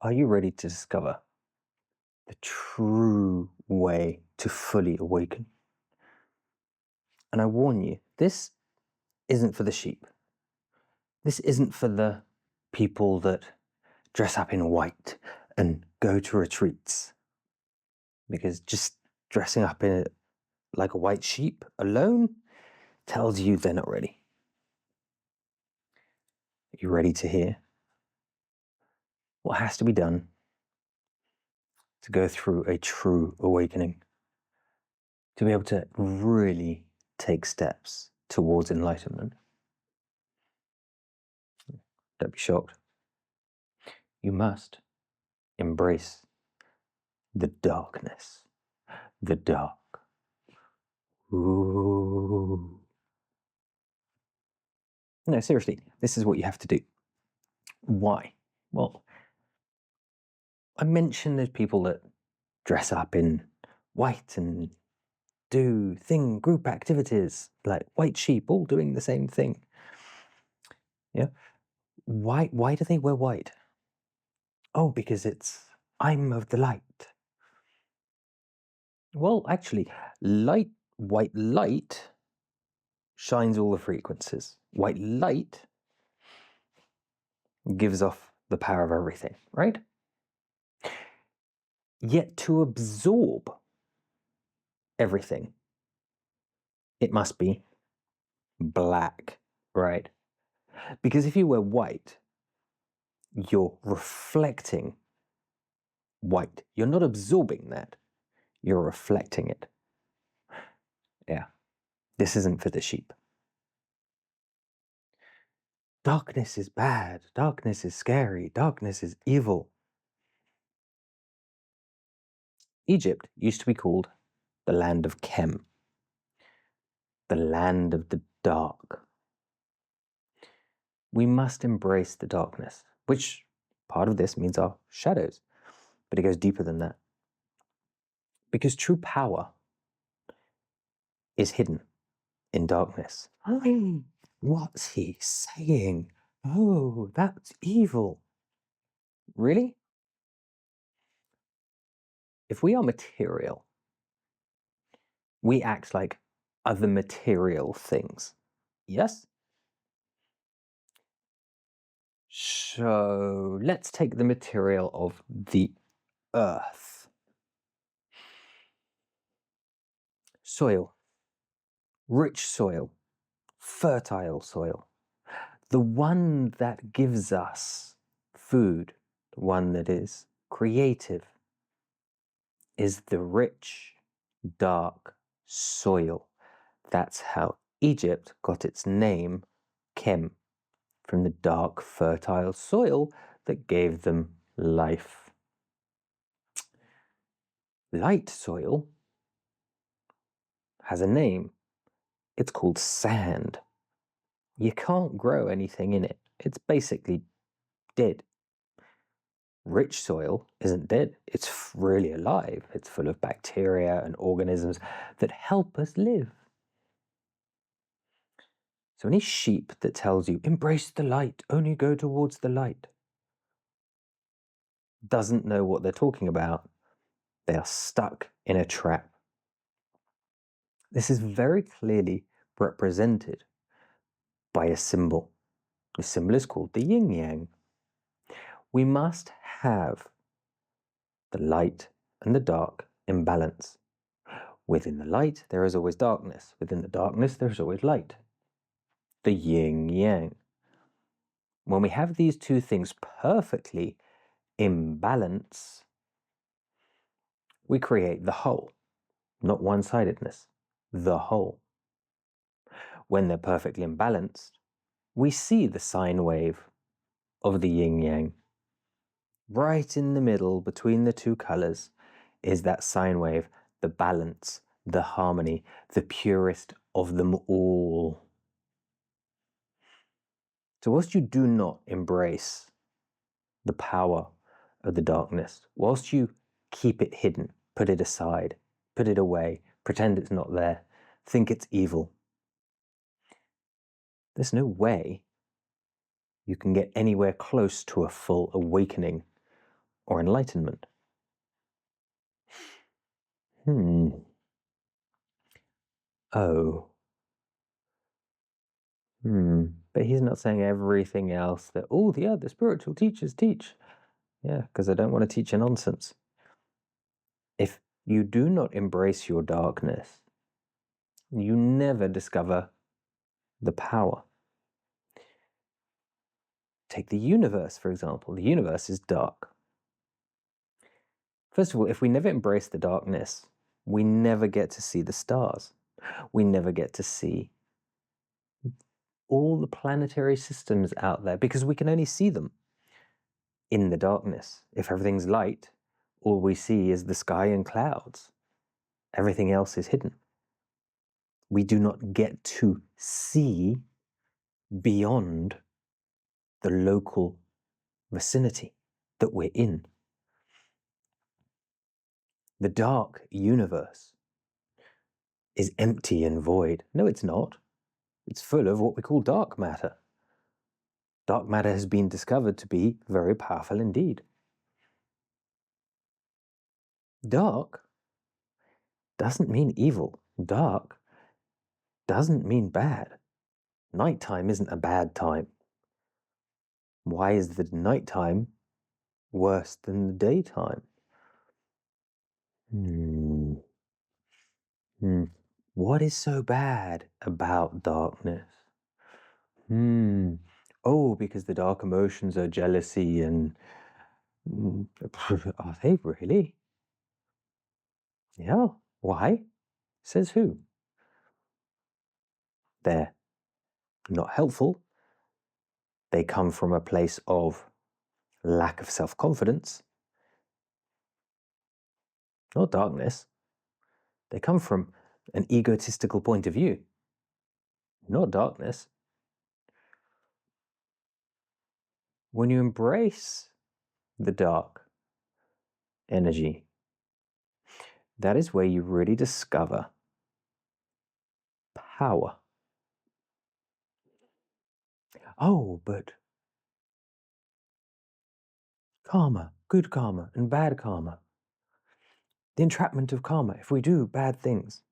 Are you ready to discover the true way to fully awaken? And I warn you, this isn't for the sheep. This isn't for the people that dress up in white and go to retreats. Because just dressing up in it like a white sheep alone tells you they're not ready. Are you ready to hear what has to be done to go through a true awakening? To be able to really take steps towards enlightenment? Don't be shocked. You must embrace the darkness. The dark. Ooh. No, seriously, this is what you have to do. Why? Well, I mentioned there's people that dress up in white and do group activities, like white sheep, all doing the same thing. Yeah. Why do they wear white? Oh, because I'm of the light. Well, actually, white light shines all the frequencies. White light gives off the power of everything, right? Yet to absorb everything, it must be black, right? Because if you wear white, you're reflecting white. You're not absorbing that, you're reflecting it. Yeah, this isn't for the sheep. Darkness is bad, darkness is scary, darkness is evil. Egypt used to be called the land of Kem, the land of the dark. We must embrace the darkness, which part of this means our shadows, but it goes deeper than that. Because true power is hidden in darkness. What's he saying? Oh, that's evil. Really? If we are material, we act like other material things. Yes? So let's take the material of the earth. Soil. Rich soil. Fertile soil. The one that gives us food, the one that is creative, is the rich, dark soil. That's how Egypt got its name, Kem, from the dark, fertile soil that gave them life. Light soil has a name. It's called sand. You can't grow anything in it. It's basically dead. Rich soil isn't dead. It's really alive. It's full of bacteria and organisms that help us live. So any sheep that tells you, embrace the light, only go towards the light, doesn't know what they're talking about. They are stuck in a trap. This is very clearly represented by a symbol. The symbol is called the Yin-Yang. We must have the light and the dark in balance. Within the light, there is always darkness. Within the darkness, there is always light. The Yin-Yang. When we have these two things perfectly in balance, we create the whole, not one-sidedness, the whole. When they're perfectly imbalanced, we see the sine wave of the yin-yang. Right in the middle between the two colors is that sine wave, the balance, the harmony, the purest of them all. So whilst you do not embrace the power of the darkness, whilst you keep it hidden, put it aside, put it away, pretend it's not there, think it's evil, there's no way you can get anywhere close to a full awakening or enlightenment? Oh. But he's not saying everything else that all the other spiritual teachers teach. Yeah, because I don't want to teach a nonsense. If you do not embrace your darkness, you never discover the power. Take the universe, for example. The universe is dark. First of all, if we never embrace the darkness, we never get to see the stars. We never get to see all the planetary systems out there because we can only see them in the darkness. If everything's light, all we see is the sky and clouds. Everything else is hidden. We do not get to see beyond the local vicinity that we're in. The dark universe is empty and void. No, it's not. It's full of what we call dark matter. Dark matter has been discovered to be very powerful indeed. Dark doesn't mean evil. Dark doesn't mean bad. Nighttime isn't a bad time. Why is the nighttime worse than the daytime? What is so bad about darkness? Oh, because the dark emotions are jealousy and... Are they really? Yeah. Why? Says who? They're not helpful. They come from a place of lack of self-confidence, not darkness. They come from an egotistical point of view, not darkness. When you embrace the dark energy, that is where you really discover power. Oh, but karma, good karma and bad karma. The entrapment of karma, if we do bad things.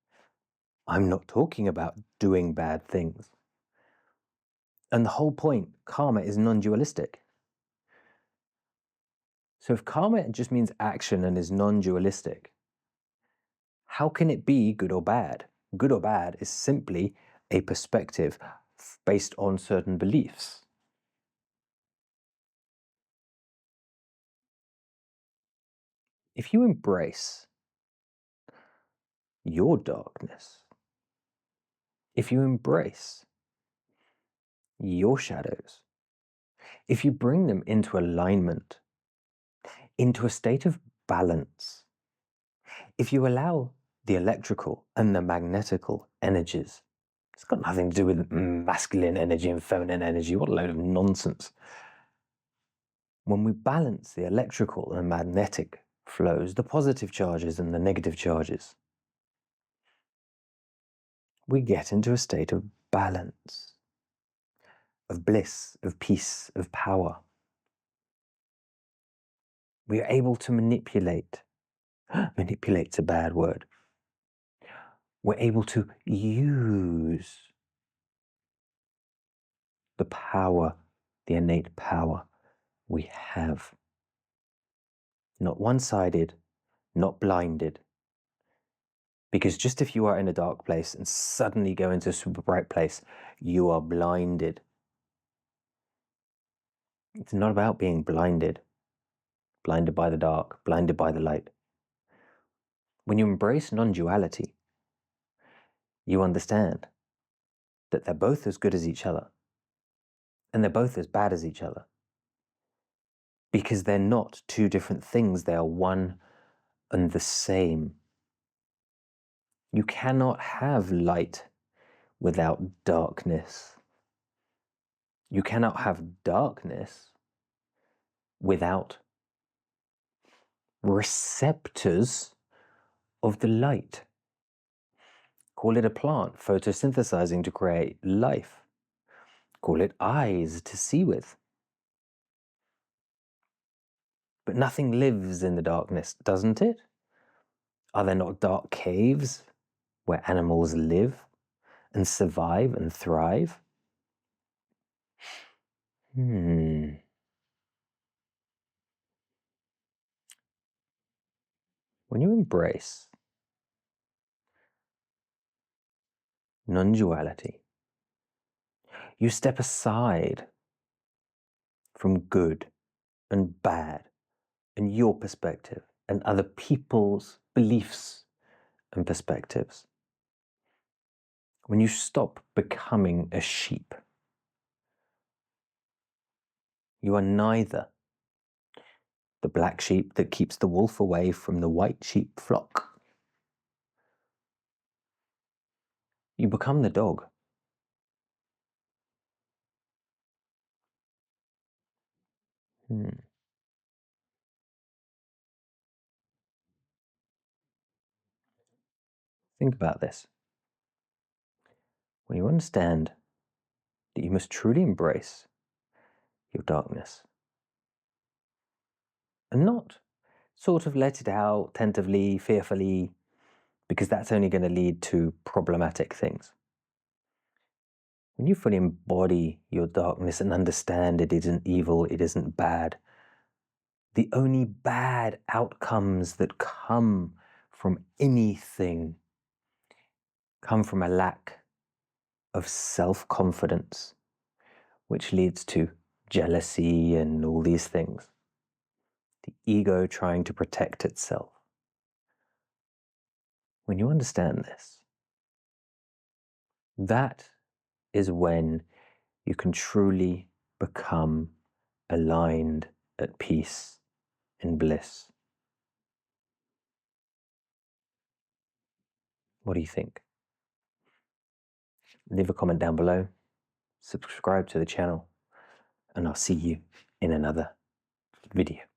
I'm not talking about doing bad things. And the whole point, karma is non-dualistic. So if karma just means action and is non-dualistic, how can it be good or bad? Good or bad is simply a perspective based on certain beliefs. If you embrace your darkness, if you embrace your shadows, if you bring them into alignment, into a state of balance, if you allow the electrical and the magnetical energies, it's got nothing to do with masculine energy and feminine energy. What a load of nonsense. When we balance the electrical and magnetic flows, the positive charges and the negative charges, we get into a state of balance, of bliss, of peace, of power. We are able to manipulate. Manipulate's a bad word. We're able to use the power, the innate power we have. Not one-sided, not blinded. Because just if you are in a dark place and suddenly go into a super bright place, you are blinded. It's not about being blinded. Blinded by the dark, blinded by the light. When you embrace non-duality, you understand that they're both as good as each other. And they're both as bad as each other. Because they're not two different things, they are one and the same. You cannot have light without darkness. You cannot have darkness without receptors of the light. Call it a plant photosynthesizing to create life. Call it eyes to see with. But nothing lives in the darkness, doesn't it? Are there not dark caves where animals live and survive and thrive? When you embrace non-duality, you step aside from good and bad and your perspective and other people's beliefs and perspectives. When you stop becoming a sheep, you are neither the black sheep that keeps the wolf away from the white sheep flock. You become the dog. Think about this. When you understand that you must truly embrace your darkness and not sort of let it out tentatively, fearfully, because that's only going to lead to problematic things. When you fully embody your darkness and understand it isn't evil, it isn't bad, the only bad outcomes that come from anything come from a lack of self-confidence, which leads to jealousy and all these things. The ego trying to protect itself. When you understand this, that is when you can truly become aligned, at peace, in bliss. What do you think? Leave a comment down below, subscribe to the channel, and I'll see you in another video.